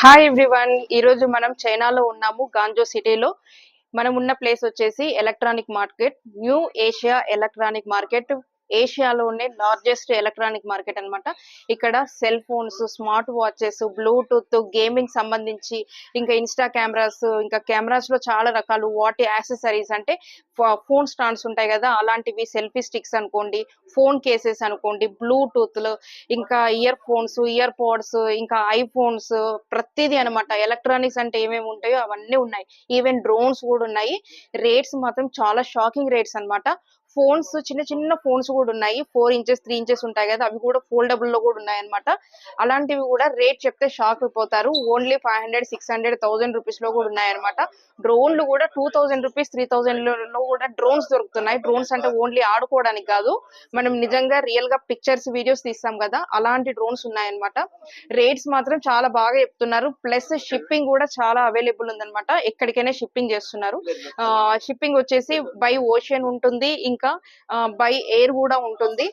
Hi everyone. ఈ రోజు మనం చైనాలో ఉన్నాము, గాంజో సిటీలో. మనం ఉన్న ప్లేస్ వచ్చేసి electronic market, new Asia electronic market. ఏషియాలోనే లార్జెస్ట్ ఎలక్ట్రానిక్ మార్కెట్ అన్నమాట. ఇక్కడ cell phones, smart watches, Bluetooth, gaming సంబంధించి, ఇంకా ఇన్స్టా కెమెరాస్, ఇంకా కెమెరాస్ లో చాలా రకాలు, వాటి యాక్సెసరీస్ అంటే ఫోన్ స్టాండ్స్ ఉంటాయి కదా, అలాంటివి, సెల్ఫీ స్టిక్స్ అనుకోండి, ఫోన్ కేసెస్ అనుకోండి, బ్లూటూత్, ఇంకా ఇయర్ ఫోన్స్, ఇయర్ పోడ్స్, ఇంకా ఐఫోన్స్, ప్రతిదీ అనమాట. ఎలక్ట్రానిక్స్ అంటే ఏమేమి ఉంటాయో అవన్నీ ఉన్నాయి. ఈవెన్ డ్రోన్స్ కూడా ఉన్నాయి. రేట్స్ మాత్రం చాలా షాకింగ్ రేట్స్ అన్నమాట. ఫోన్స్, చిన్న చిన్న ఫోన్స్ కూడా ఉన్నాయి. 4 ఇంచెస్, 3 ఇంచెస్ ఉంటాయి కదా, అవి కూడా ఫోల్డబుల్ లో కూడా ఉన్నాయి అనమాట. అలాంటివి కూడా రేట్ చెప్తే షాక్ అయిపోతారు. ఓన్లీ 500, 600, 1000 రూపీస్ లో కూడా ఉన్నాయి అనమాట. డ్రోన్లు కూడా 2000 రూపీస్, 3000 లో కూడా డ్రోన్స్ దొరుకుతున్నాయి. డ్రోన్స్ అంటే ఓన్లీ ఆడుకోవడానికి కాదు, మనం నిజంగా రియల్ గా పిక్చర్స్, వీడియోస్ తీస్తాం కదా, అలాంటి డ్రోన్స్ ఉన్నాయన్నమాట. రేట్స్ మాత్రం చాలా బాగా చెప్తున్నారు. ప్లస్ షిప్పింగ్ కూడా చాలా అవైలబుల్ ఉందన్నమాట. ఎక్కడికైనా షిప్పింగ్ చేస్తున్నారు. షిప్పింగ్ వచ్చేసి బై ఓషన్ ఉంటుంది, ఇంకా బై ఎయిర్ కూడా ఉంటుంది.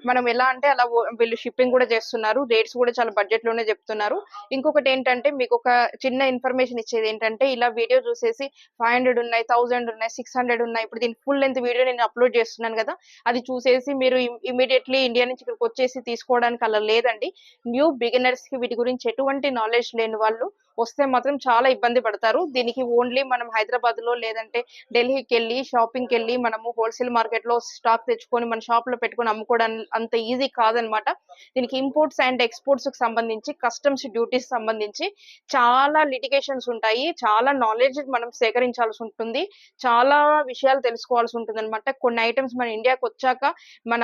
మనం ఎలా అంటే అలా వీళ్ళు షిప్పింగ్ కూడా చేస్తున్నారు. రేట్స్ కూడా చాలా బడ్జెట్ లోనే చెప్తున్నారు. ఇంకొకటి ఏంటంటే, మీకు ఒక చిన్న ఇన్ఫర్మేషన్ ఇచ్చేది ఏంటంటే, ఇలా వీడియో చూసేసి 500 ఉన్నాయి, 1000 ఉన్నాయి, 600 ఉన్నాయి, ఇప్పుడు దీని ఫుల్ లెంత్ వీడియో నేను అప్లోడ్ చేస్తున్నాను కదా, అది చూసేసి మీరు ఇమీడియట్లీ ఇండియా నుంచి ఇక్కడికి వచ్చేసి తీసుకోవడానికి అలా లేదండి. న్యూ బిగినర్స్ కి వీటి గురించి ఎటువంటి నాలెడ్జ్ లేని వాళ్ళు వస్తే మాత్రం చాలా ఇబ్బంది పడతారు. దీనికి ఓన్లీ మనం హైదరాబాద్ లో, లేదంటే ఢిల్లీకి వెళ్ళి, షాపింగ్కి వెళ్ళి, మనము హోల్సేల్ మార్కెట్ లో స్టాక్ తెచ్చుకొని మన షాప్ లో పెట్టుకొని అమ్ముకోవడానికి అంత ఈజీ కాదనమాట. దీనికి ఇంపోర్ట్స్ అండ్ ఎక్స్పోర్ట్స్ కి సంబంధించి, కస్టమ్స్ డ్యూటీస్ సంబంధించి చాలా లిటిగేషన్స్ ఉంటాయి. చాలా నాలెడ్జ్ మనం సేకరించాల్సి ఉంటుంది. చాలా విషయాలు తెలుసుకోవాల్సి ఉంటుంది అనమాట. కొన్ని ఐటమ్స్ మన ఇండియాకి వచ్చాక, మన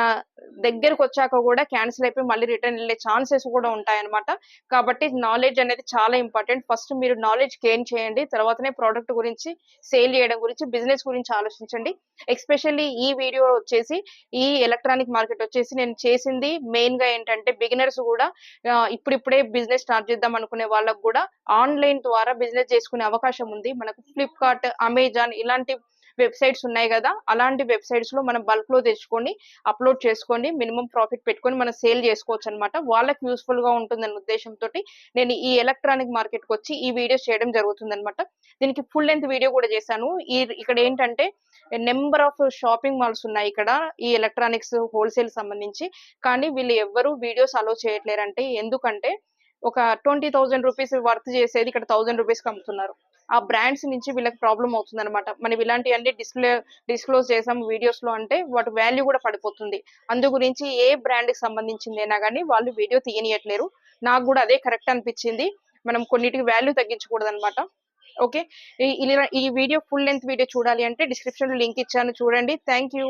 దగ్గరకు వచ్చాక కూడా క్యాన్సిల్ అయిపోయి మళ్ళీ రిటర్న్ వెళ్ళే ఛాన్సెస్ కూడా ఉంటాయన్నమాట. కాబట్టి నాలెడ్జ్ అనేది చాలా ఇంపార్టెంట్. ఫస్ట్ మీరు నాలెడ్జ్ గెయిన్ చేయండి, తర్వాతనే ప్రోడక్ట్ గురించి, సేల్ చేయడం గురించి, బిజినెస్ గురించి ఆలోచించండి. ఎస్పెషల్లీ ఈ వీడియో వచ్చేసి, ఈ ఎలక్ట్రానిక్ మార్కెట్ వచ్చేసి నేను చేసింది మెయిన్ గా ఏంటంటే, బిగినర్స్ కూడా, ఇప్పుడిప్పుడే బిజినెస్ స్టార్ట్ చేద్దాం అనుకునే వాళ్ళకు కూడా ఆన్లైన్ ద్వారా బిజినెస్ చేసుకునే అవకాశం ఉంది. మనకు ఫ్లిప్కార్ట్, అమెజాన్ ఇలాంటి వెబ్సైట్స్ ఉన్నాయి కదా, అలాంటి వెబ్సైట్స్ లో మనం బల్క్ లో తెచ్చుకొని అప్లోడ్ చేసుకొని మినిమం ప్రాఫిట్ పెట్టుకొని మనం సేల్ చేసుకోవచ్చు అనమాట. వాళ్ళకి యూస్ఫుల్ గా ఉంటుందన్న ఉద్దేశంతో నేను ఈ ఎలక్ట్రానిక్ మార్కెట్ కి వచ్చి ఈ వీడియోస్ చేయడం జరుగుతుంది అనమాట. దీనికి ఫుల్ లెంత్ వీడియో కూడా చేశాను. ఇక్కడ ఏంటంటే, నెంబర్ ఆఫ్ షాపింగ్ మాల్స్ ఉన్నాయి ఇక్కడ, ఈ ఎలక్ట్రానిక్స్ హోల్సేల్ సంబంధించి. కానీ వీళ్ళు ఎవ్వరూ వీడియోస్ అలో చేయట్లేరంటే, ఎందుకంటే ఒక 20,000 రూపీస్ వర్త్ చేసేది ఇక్కడ 1000 రూపీస్ కి అమ్ముతున్నారు. ఆ బ్రాండ్స్ నుంచి వీళ్ళకి ప్రాబ్లం అవుతుంది అనమాట. మనం ఇలాంటివన్నీ డిస్క్లోజ్ చేసాం వీడియోస్ లో అంటే వాటి వాల్యూ కూడా పడిపోతుంది. అందు గురించి ఏ బ్రాండ్ కి సంబంధించిందైనా కానీ వాళ్ళు వీడియో తీయనియట్లేరు. నాకు కూడా అదే కరెక్ట్ అనిపించింది. మనం కొన్నిటికి వాల్యూ తగ్గించకూడదు అనమాట. ఓకే. ఈ వీడియో ఫుల్ లెంత్ వీడియో చూడాలి అంటే డిస్క్రిప్షన్ లో లింక్ ఇచ్చాను, చూడండి. Thank you.